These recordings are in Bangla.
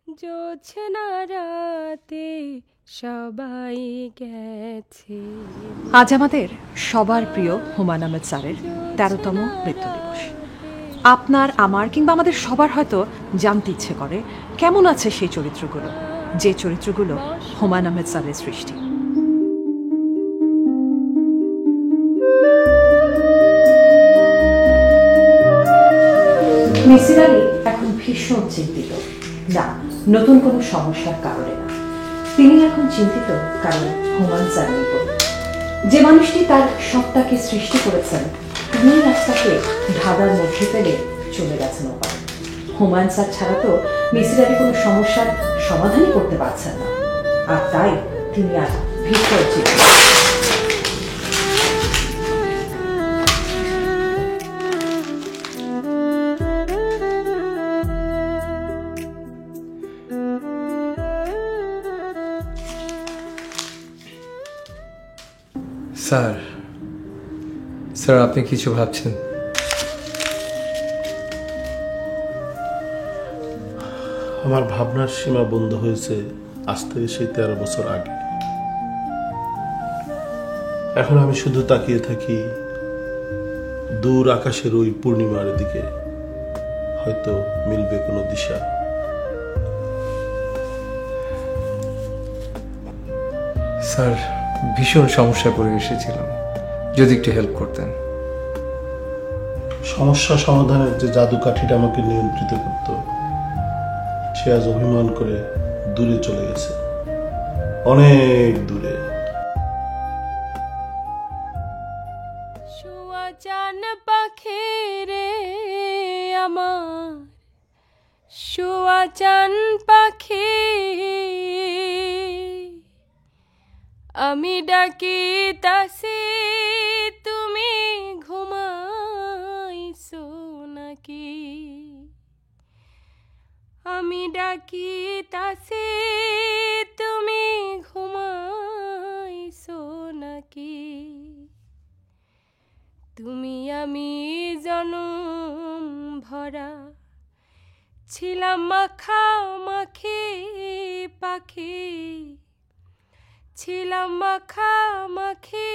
জোছনা রাতে সবাই গেছে। আজ আমাদের সবার প্রিয় হুমায়ূন আহমেদ স্যারের ১৩তম মৃত্যু দিবস। আপনার, আমার কিংবা আমাদের সবার হয়তো জানতে ইচ্ছে করে কেমন আছে সেই চরিত্রগুলো, যে চরিত্রগুলো হুমায়ূন আহমেদ স্যারের সৃষ্টি। মিসির আলী এখন ভীষণ চিন্তিত, না নতুন কোনো সমস্যার কারণে না। তিনি এখন চিন্তিত কারণ হুমায়ূন স্যার নেই। যে মানুষটি তার সত্তাকে সৃষ্টি করেছেন তিনি রাস্তাকে ধাঁধার মধ্যে ফেলে চলে গেছেন ওপারে। হুমায়ূন স্যার ছাড়া তো মিসির আলী কোনো সমস্যার সমাধানই করতে পারছেন না, আর তাই তিনি আর ভীষণ চিন্তিত। স্যার, আপনি কিছু ভাবছেন? আমার ভাবনার সীমা বন্ধ হয়েছে আজ থেকে সেই ১৩ বছর আগে। এখন আমি শুধু তাকিয়ে থাকি দূর আকাশের ওই পূর্ণিমার দিকে, হয়তো মিলবে কোনো দিশা। স্যার, ভীষণ সমস্যা পড়ে এসেছিলাম, যদি একটু হেল্প করতেন। সমস্যা সমাধানের যে জাদু কাঠিটা আমাকে নিয়ন্ত্রিত করত, সে আজ অভিমান করে দূরে চলে গেছে, অনেক দূরে। শোয়া চান পাখি রে আমার, শোয়া চান পাখি, আমি ডাকি তাসি তুমি ঘুমাইছো নাকি? আমি ডাকি তাসি তুমি ঘুমাইছো নাকি? তুমি আমি জনম ভরা ছিলাম মাখামাখি পাখি, ছিলাম মাখামাখি,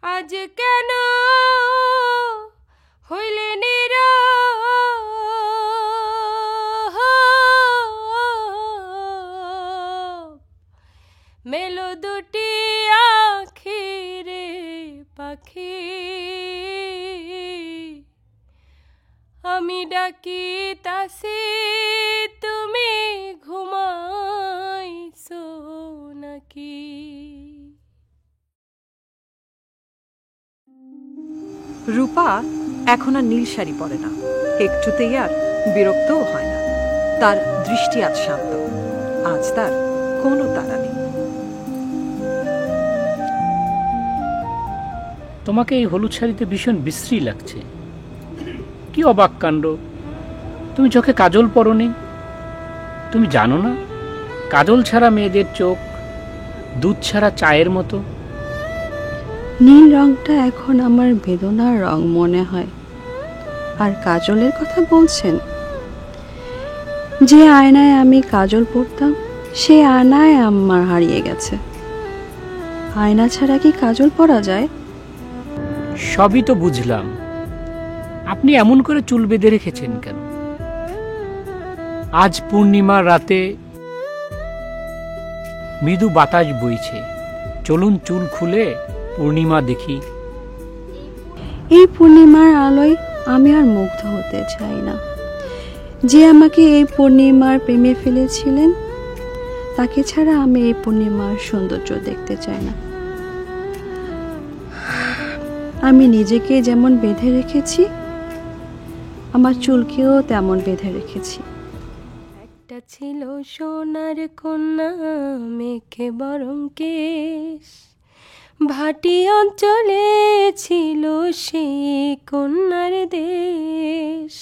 আজ কেন হইলে নীরব? মেলো দুটি আখি রে পাখি, আমি ডাকি তাসি তুমি ঘুমাইছো নাকি? রূপা এখন আর নীল শাড়ি পরে না, একটুতেই আর বিরক্তও হয় না। তার দৃষ্টি আজ শান্ত, আজ তার কোনো তাড়া নেই। তোমাকে এই হলুদ শাড়িতে ভীষণ বিশ্রী লাগছে। কি অবাক কাণ্ড, তুমি চোখে কাজল পরনি? তুমি জানো না কাজল ছাড়া মেয়েদের চোখ দুধ ছাড়া চায়ের মতো? নীল রংটা এখন আমার বেদনার রং মনে হয়। আর কাজলের কথা বলছেন? যে আয়নায় আমি কাজল পরতাম সে আয়নায় আমার হারিয়ে গেছে। আয়না ছাড়া কি কাজল পরা যায়? সবই তো বুঝলাম, আপনি এমন করে চুল বেঁধে রেখেছেন কেন? আজ পূর্ণিমার রাতে মৃদু বাতাস বইছে, চলুন চুল খুলে পূর্ণিমা দেখি। এই পূর্ণিমার আলোয় আমি আর মুগ্ধ হতে চাই না। যে আমাকে এই পূর্ণিমার প্রেমে ফেলেছিলেন তাকে ছাড়া আমি এই পূর্ণিমার সৌন্দর্য দেখতে চাই না। আমি নিজেকে যেমন বেঁধে রেখেছি আমার চুলকেও তেমন বেঁধে রেখেছি। একটা ছিল সোনার কন্যা মেঘে বরং কেশ, ভাটি অঞ্চলে ছিল সেই কন্যার দেশ।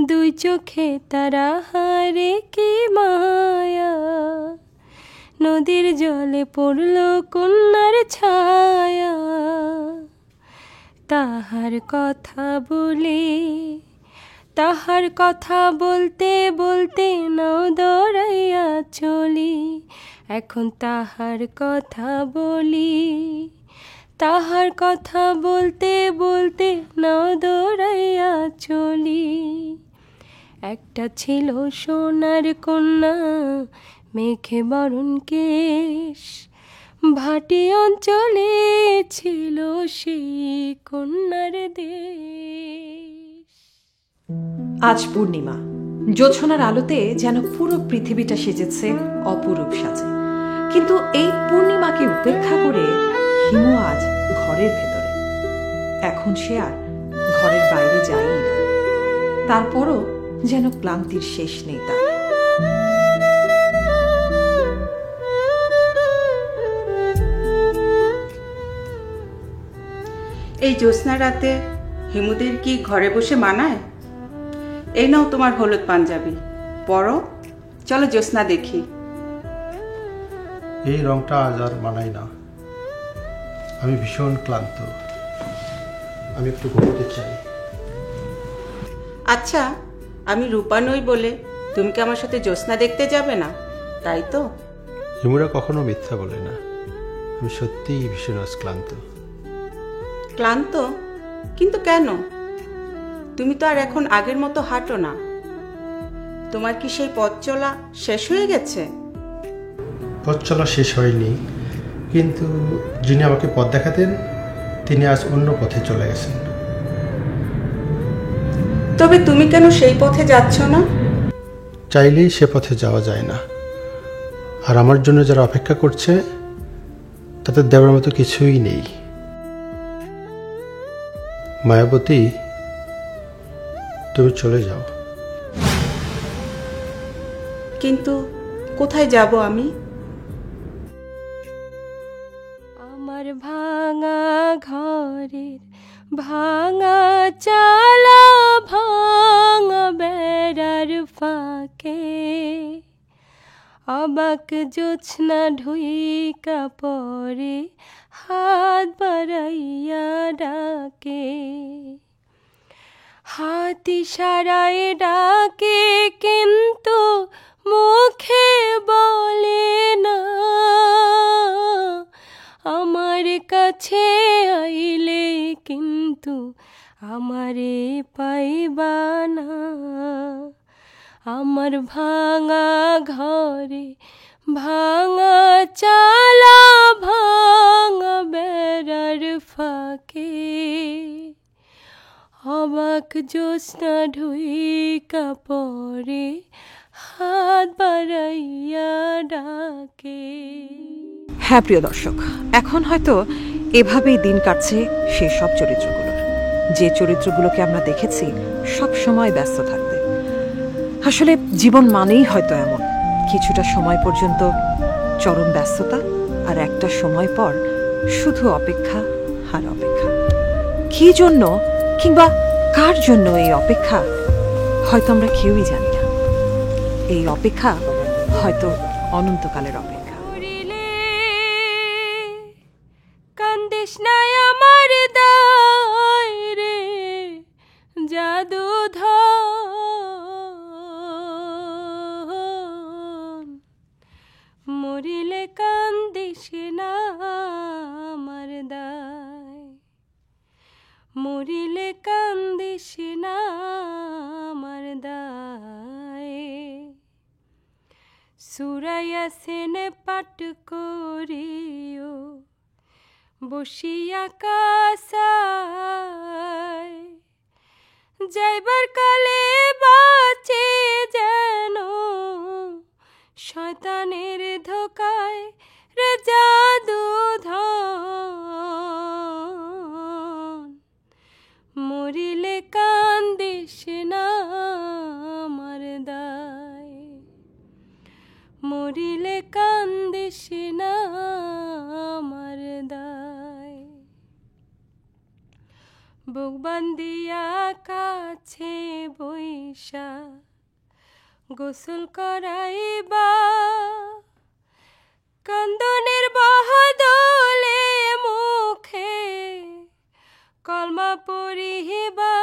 দুই চোখে তারা হারে কি মায়া, নদীর জলে পড়ল কন্যার ছায়া। তাহার কথা বলে তাহার কথা বলতে বলতে নাও দৌড়াইয়া চলি, এখন তাহার কথা বলি। তাহার কথা বলতে বলতে নাও দৌড়াইয়া চলি। একটা ছিল সোনার কন্যা, মেঘে বরণ কেশ, ভাটি অঞ্চলে ছিল সেই কন্যার দেশ। আজ পূর্ণিমা, জ্যোৎস্নার আলোতে যেন পুরো পৃথিবীটা সেজেছে অপরূপ সাজে। কিন্তু এই পূর্ণিমাকে উপেক্ষা করে হিমু আজ ঘরের ভেতরে। এখন সে আর ঘরের বাইরে যায়ই না। তারপরও যেন ক্লান্তির শেষ নেই তার। এই জ্যোৎস্না রাতে হিমুদের কি ঘরে বসে মানায়? এই নাও তোমার হলুদ পাঞ্জাবি, পরো, চলো জ্যোৎস্না দেখি। এই রংটা আজ আর মানাই না। আমি ভীষণ ক্লান্ত, আমি একটু ঘুমোতে চাই। আচ্ছা, আমি রূপা নই বলে তুমি কি আমার সাথে জ্যোৎস্না দেখতে যাবে না, তাই তো? হিমুরা কখনো মিথ্যা বলে না। আমি সত্যিই ভীষণ আজ ক্লান্ত। ক্লান্ত? কিন্তু কেন? তুমি তো আর এখন আগের মতো হাঁটো না। তোমার কি সেই পথ চলা শেষ হয়ে গেছে? পথ চলা শেষ হয়নি, কিন্তু যিনি আমাকে পথ দেখাতেন তিনি আজ অন্য পথে চলে গেছেন। তবে তুমি কেন সেই পথে যাচ্ছ না? চাইলেই সে পথে যাওয়া যায় না। আর আমার জন্য যারা অপেক্ষা করছে তাদের দেওয়ার মতো কিছুই নেই। মায়াবতী, তুমি চলে যাও। কিন্তু কোথায় যাব আমি? আমার ভাঙা ঘরের ভাঙা চালা, ভাঙা বেড়ার ফাঁকে অবাক জ্যোৎস্না ঢুইকা পরে হাত বাড়াইয়া ডাকে। হাত ইশারায় ডাকে কিন্তু মুখে বলে না, আমার কাছে আইলে কিন্তু আমারে পাইবা না। আমার ভাঙা ঘরে ভাঙা চালা, ভাঙা বেড়ার ফাঁকে অবাক জ্যোৎস্না ঢুইকা পরে হাত বাড়াইয়া ডাকে। হ্যাঁ প্রিয় দর্শক, এখন হয়তো এভাবেই দিন কাটছে সেসব চরিত্রগুলোর, যে চরিত্রগুলোকে আমরা দেখেছি সব সময় ব্যস্ত থাকতে। আসলে জীবন মানেই হয়তো এমন, কিছুটা সময় পর্যন্ত চরম ব্যস্ততা, আর একটা সময় পর শুধু অপেক্ষা আর অপেক্ষা। কি জন্য কিংবা কার জন্য এই অপেক্ষা হয়তো আমরা কেউই জানি না। এই অপেক্ষা হয়তো অনন্তকালের অপেক্ষা। কান্দিস নাই আমার দায় রে জাদুধন, মরিলে কান্দিস না আমার দায়, মরিলে কান্দিস না আমার দায়। সূরা ইয়াসিন পাঠ করিও বসিয়া কাসায়, যাইবার কালে বাঁচে যেন শয়তানের ধোকায় রে জাদুধন, মরিলে কান্দিস না আমার দায়, মরিলে কান্দিস না আমার দায়। বুক বান্দিয়া কাছে বৈশা গোসল করাইবা, কান্দনের বহদলে মুখে কলমা পড়িবা।